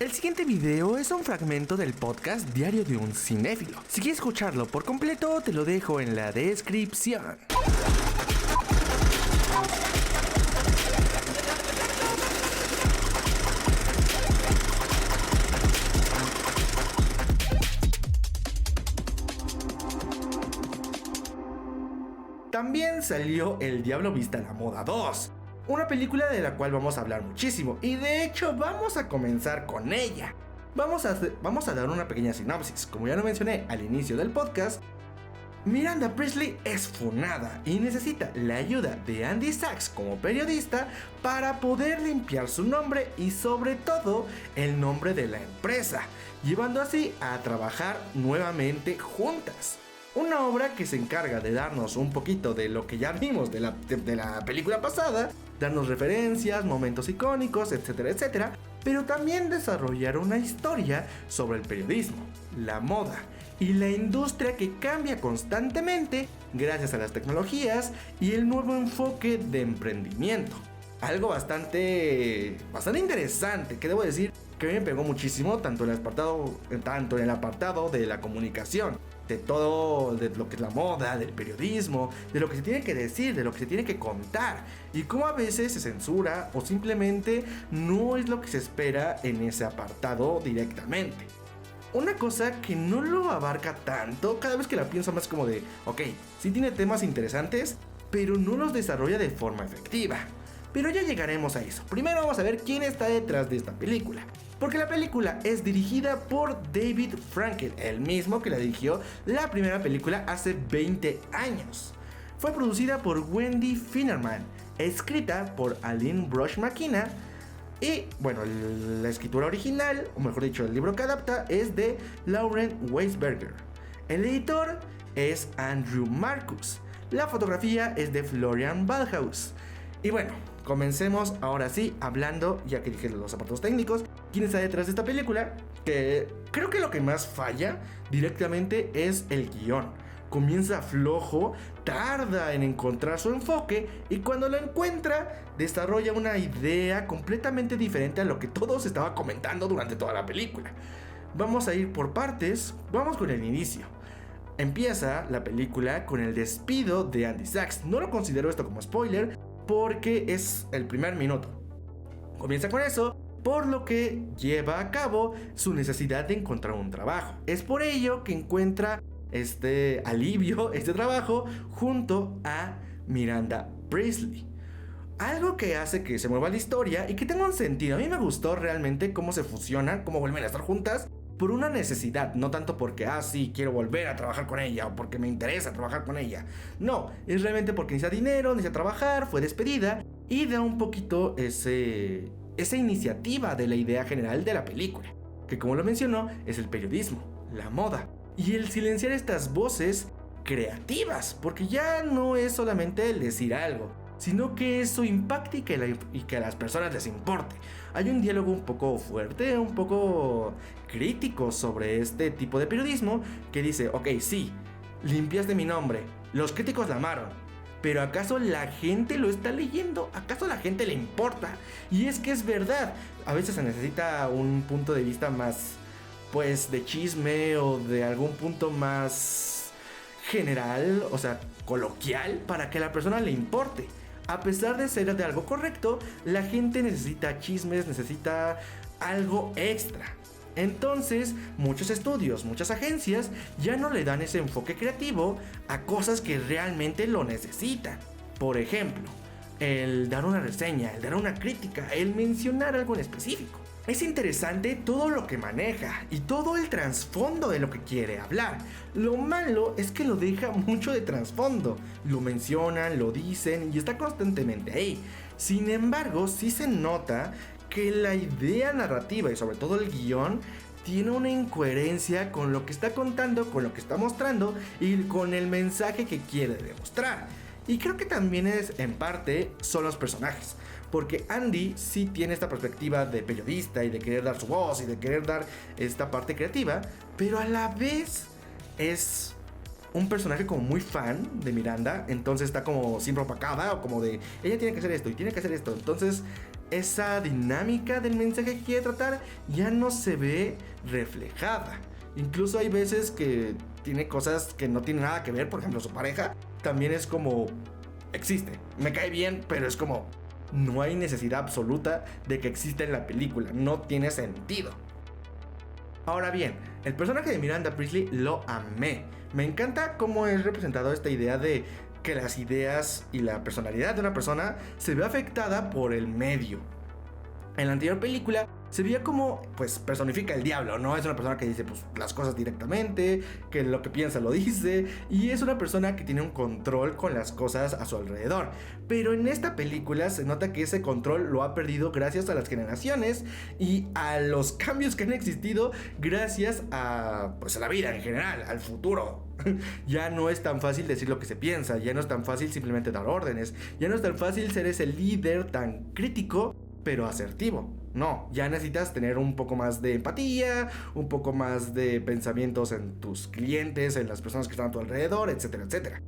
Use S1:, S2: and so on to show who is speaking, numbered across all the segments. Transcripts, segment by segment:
S1: El siguiente video es un fragmento del podcast Diario de un Cinéfilo. Si quieres escucharlo por completo, te lo dejo en la descripción. También salió El Diablo Viste a la Moda 2, una película de la cual vamos a hablar muchísimo, y de hecho vamos a comenzar con ella. Vamos a dar una pequeña sinopsis. Como ya lo mencioné al inicio del podcast, Miranda Priestly es funada y necesita la ayuda de Andy Sachs como periodista para poder limpiar su nombre y sobre todo el nombre de la empresa, llevando así a trabajar nuevamente juntas. Una obra que se encarga de darnos un poquito de lo que ya vimos de la película pasada, darnos referencias, momentos icónicos, etcétera, etcétera, pero también desarrollar una historia sobre el periodismo, la moda y la industria que cambia constantemente gracias a las tecnologías y el nuevo enfoque de emprendimiento. Algo bastante interesante que debo decir que a mí me pegó muchísimo, tanto en el apartado de la comunicación, de todo, de lo que es la moda, del periodismo, de lo que se tiene que decir, de lo que se tiene que contar, y cómo a veces se censura o simplemente no es lo que se espera en ese apartado directamente. Una cosa que no lo abarca tanto, cada vez que la pienso más como de, ok, sí tiene temas interesantes, pero no los desarrolla de forma efectiva. Pero ya llegaremos a eso. Primero vamos a ver quién está detrás de esta película, porque la película es dirigida por David Frankel, el mismo que la dirigió la primera película hace 20 años. Fue producida por Wendy Finnerman, escrita por Aline Brosh McKenna, y bueno, la escritura original, o mejor dicho, el libro que adapta, es de Lauren Weisberger. El editor es Andrew Marcus. La fotografía es de Florian Ballhaus. Y bueno, comencemos ahora sí hablando, ya que dije los apartados técnicos, quién está detrás de esta película, que creo que lo que más falla directamente es el guión. Comienza flojo, tarda en encontrar su enfoque y cuando lo encuentra desarrolla una idea completamente diferente a lo que todos estaba comentando durante toda la película. Vamos a ir por partes, vamos con el inicio. Empieza la película con el despido de Andy Sachs. No lo considero esto como spoiler porque es el primer minuto. Comienza con eso, por lo que lleva a cabo su necesidad de encontrar un trabajo. Es por ello que encuentra este alivio, este trabajo, junto a Miranda Priestly. Algo que hace que se mueva la historia y que tenga un sentido. A mí me gustó realmente cómo se fusionan, cómo vuelven a estar juntas por una necesidad, no tanto porque, sí, quiero volver a trabajar con ella o porque me interesa trabajar con ella. No, es realmente porque necesita dinero, necesita trabajar, fue despedida y da un poquito esa iniciativa de la idea general de la película, que como lo mencionó, es el periodismo, la moda y el silenciar estas voces creativas, porque ya no es solamente el decir algo, sino que eso impacte y que a las personas les importe. Hay un diálogo un poco fuerte, un poco crítico sobre este tipo de periodismo que dice, ok, sí, limpiaste mi nombre, los críticos la amaron, pero ¿acaso la gente lo está leyendo? ¿Acaso a la gente le importa? Y es que es verdad, a veces se necesita un punto de vista más, pues, de chisme o de algún punto más general, o sea, coloquial, para que a la persona le importe. A pesar de ser de algo correcto, la gente necesita chismes, necesita algo extra. Entonces, muchos estudios, muchas agencias ya no le dan ese enfoque creativo a cosas que realmente lo necesitan. Por ejemplo, el dar una reseña, el dar una crítica, el mencionar algo en específico. Es interesante todo lo que maneja y todo el trasfondo de lo que quiere hablar. Lo malo es que lo deja mucho de trasfondo. Lo mencionan, lo dicen y está constantemente ahí. Sin embargo, sí se nota que la idea narrativa y sobre todo el guión tiene una incoherencia con lo que está contando, con lo que está mostrando y con el mensaje que quiere demostrar. Y creo que también en parte son los personajes, porque Andy sí tiene esta perspectiva de periodista y de querer dar su voz y de querer dar esta parte creativa, pero a la vez es un personaje como muy fan de Miranda, entonces está como siempre opacada o como de ella tiene que hacer esto y tiene que hacer esto, entonces esa dinámica del mensaje que quiere tratar ya no se ve reflejada. Incluso hay veces que tiene cosas que no tienen nada que ver. Por ejemplo, su pareja también es como... existe, me cae bien, pero es como... no hay necesidad absoluta de que exista en la película. No tiene sentido. Ahora bien, el personaje de Miranda Priestly lo amé. Me encanta cómo es representado esta idea de que las ideas y la personalidad de una persona se ve afectada por el medio. En la anterior película se veía como, pues, personifica el diablo, ¿no? Es una persona que dice, pues, las cosas directamente, que lo que piensa lo dice, y es una persona que tiene un control con las cosas a su alrededor. Pero en esta película se nota que ese control lo ha perdido gracias a las generaciones y a los cambios que han existido gracias a, pues, a la vida en general, al futuro. Ya no es tan fácil decir lo que se piensa, ya no es tan fácil simplemente dar órdenes, ya no es tan fácil ser ese líder tan crítico pero asertivo. No, ya necesitas tener un poco más de empatía, un poco más de pensamientos en tus clientes, en las personas que están a tu alrededor, etcétera, etcétera.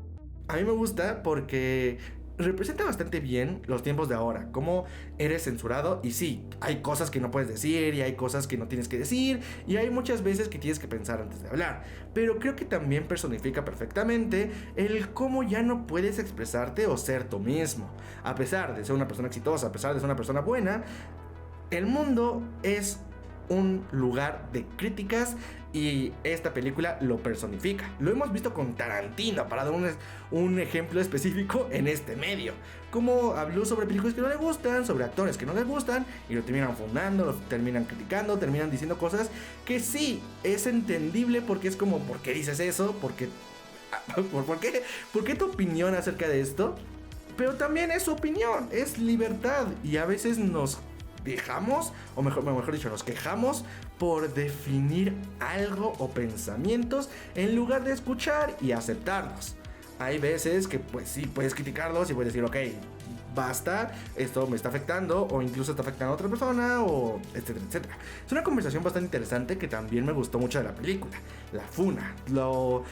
S1: A mí me gusta porque representa bastante bien los tiempos de ahora, cómo eres censurado y sí, hay cosas que no puedes decir y hay cosas que no tienes que decir y hay muchas veces que tienes que pensar antes de hablar, pero creo que también personifica perfectamente el cómo ya no puedes expresarte o ser tú mismo. A pesar de ser una persona exitosa, a pesar de ser una persona buena, el mundo es un lugar de críticas y esta película lo personifica. Lo hemos visto con Tarantino, para dar un ejemplo específico en este medio. Como habló sobre películas que no le gustan, sobre actores que no les gustan, y lo terminan fundando, lo terminan criticando, terminan diciendo cosas que sí, es entendible porque es como, ¿por qué dices eso? ¿Por qué tu opinión acerca de esto? Pero también es su opinión, es libertad, y a veces nos dejamos, o mejor dicho, nos quejamos por definir algo o pensamientos en lugar de escuchar y aceptarlos. Hay veces que pues sí, puedes criticarlos y puedes decir, ok, basta, esto me está afectando o incluso está afectando a otra persona o etcétera, etcétera. Es una conversación bastante interesante que también me gustó mucho de la película. La funa, lo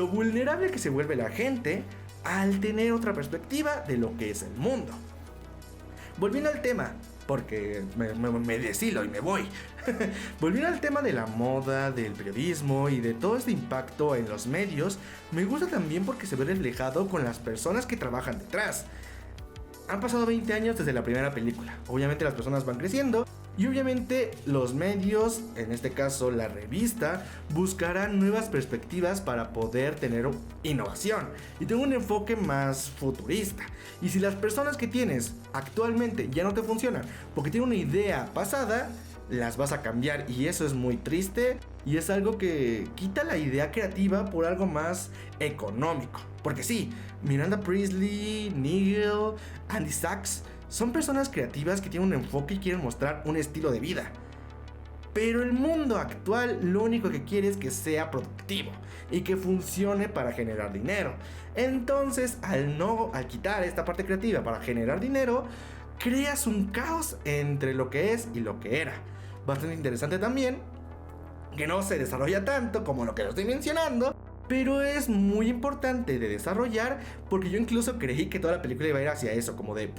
S1: vulnerable que se vuelve la gente al tener otra perspectiva de lo que es el mundo. Volviendo al tema, porque me deshilo y me voy. Volviendo al tema de la moda, del periodismo y de todo este impacto en los medios, me gusta también porque se ve reflejado con las personas que trabajan detrás. Han pasado 20 años desde la primera película. Obviamente las personas van creciendo y obviamente los medios, en este caso la revista, buscarán nuevas perspectivas para poder tener innovación y tener un enfoque más futurista. Y si las personas que tienes actualmente ya no te funcionan porque tienen una idea pasada, las vas a cambiar y eso es muy triste y es algo que quita la idea creativa por algo más económico. Porque sí, Miranda Priestly, Nigel, Andy Sachs son personas creativas que tienen un enfoque y quieren mostrar un estilo de vida. Pero el mundo actual lo único que quiere es que sea productivo y que funcione para generar dinero. Entonces, al quitar esta parte creativa para generar dinero, creas un caos entre lo que es y lo que era. Bastante interesante también, que no se desarrolla tanto como lo que lo estoy mencionando, pero es muy importante de desarrollar porque yo incluso creí que toda la película iba a ir hacia eso, como de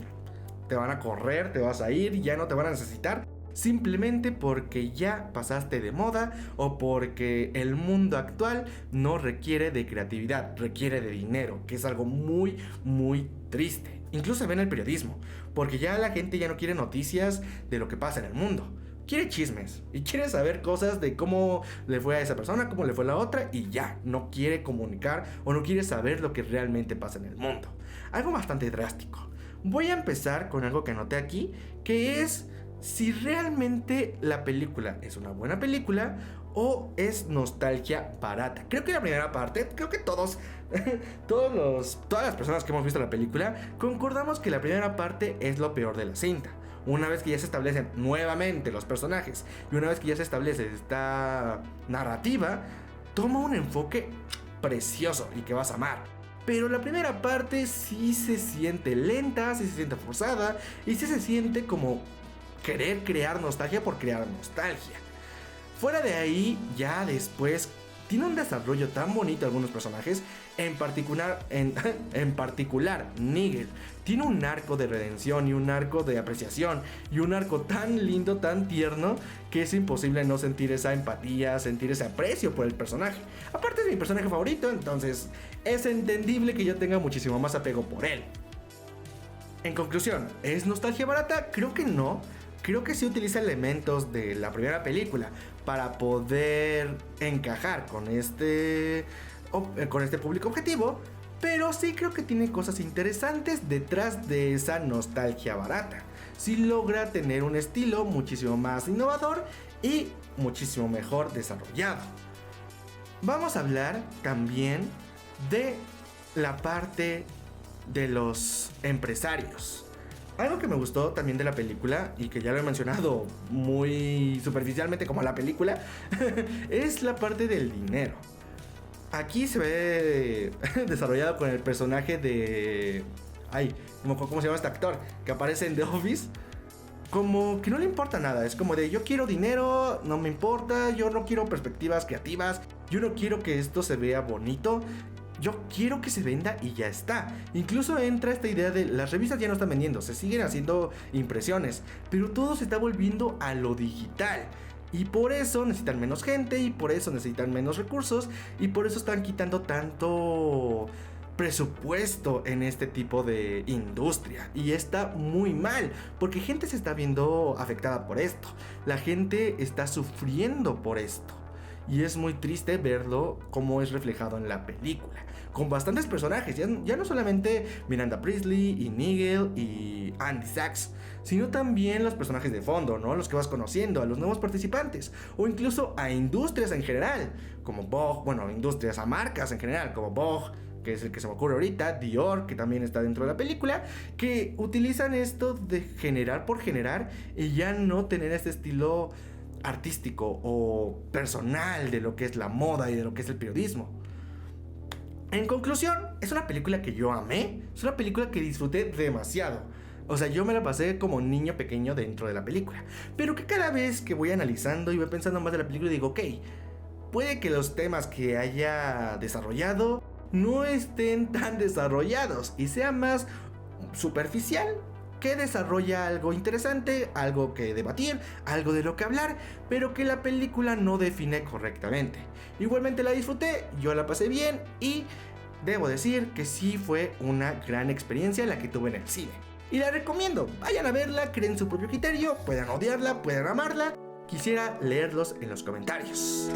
S1: te van a correr, te vas a ir, ya no te van a necesitar, simplemente porque ya pasaste de moda o porque el mundo actual no requiere de creatividad, requiere de dinero, que es algo muy, muy triste. Incluso se ve en el periodismo, porque ya la gente ya no quiere noticias de lo que pasa en el mundo. Quiere chismes y quiere saber cosas de cómo le fue a esa persona, cómo le fue a la otra y ya, no quiere comunicar o no quiere saber lo que realmente pasa en el mundo. Algo bastante drástico. Voy a empezar con algo que anoté aquí, que es si realmente la película es una buena película o es nostalgia barata. Creo que la primera parte, creo que todas las personas que hemos visto la película concordamos que la primera parte es lo peor de la cinta. Una vez que ya se establecen nuevamente los personajes y una vez que ya se establece esta narrativa, toma un enfoque precioso y que vas a amar. Pero la primera parte sí se siente lenta, sí se siente forzada y sí se siente como querer crear nostalgia por crear nostalgia. Fuera de ahí, ya después tiene un desarrollo tan bonito algunos personajes, en particular Nigel. Tiene un arco de redención y un arco de apreciación y un arco tan lindo, tan tierno, que es imposible no sentir esa empatía, sentir ese aprecio por el personaje. Aparte es mi personaje favorito, entonces es entendible que yo tenga muchísimo más apego por él. En conclusión, ¿es nostalgia barata? Creo que no. Creo que sí utiliza elementos de la primera película para poder encajar con este público objetivo, pero sí creo que tiene cosas interesantes detrás de esa nostalgia barata. Sí logra tener un estilo muchísimo más innovador y muchísimo mejor desarrollado. Vamos a hablar también de la parte de los empresarios. Algo que me gustó también de la película, y que ya lo he mencionado muy superficialmente como la película, es la parte del dinero. Aquí se ve desarrollado con el personaje de... ¿cómo se llama este actor? Que aparece en The Office. Como que no le importa nada, es como de yo quiero dinero, no me importa, yo no quiero perspectivas creativas, yo no quiero que esto se vea bonito. Yo quiero que se venda y ya está. Incluso entra esta idea de las revistas ya no están vendiendo, se siguen haciendo impresiones, pero todo se está volviendo a lo digital. Y por eso necesitan menos gente, y por eso necesitan menos recursos, y por eso están quitando tanto presupuesto en este tipo de industria. Y está muy mal, porque gente se está viendo afectada por esto. La gente está sufriendo por esto. Y es muy triste verlo como es reflejado en la película, con bastantes personajes, ya no solamente Miranda Priestly y Nigel y Andy Sachs, sino también los personajes de fondo, ¿no? Los que vas conociendo, a los nuevos participantes, o incluso a industrias en general, como Vogue, industrias, a marcas en general, como Vogue, que es el que se me ocurre ahorita, Dior, que también está dentro de la película, que utilizan esto de generar por generar y ya no tener este estilo artístico o personal de lo que es la moda y de lo que es el periodismo. En conclusión, es una película que yo amé, es una película que disfruté demasiado. O sea, yo me la pasé como niño pequeño dentro de la película, pero que cada vez que voy analizando y voy pensando más de la película digo, ok, puede que los temas que haya desarrollado no estén tan desarrollados y sea más superficial, que desarrolla algo interesante, algo que debatir, algo de lo que hablar, pero que la película no define correctamente. Igualmente la disfruté, yo la pasé bien y debo decir que sí fue una gran experiencia la que tuve en el cine. Y la recomiendo, vayan a verla, creen su propio criterio, puedan odiarla, puedan amarla. Quisiera leerlos en los comentarios.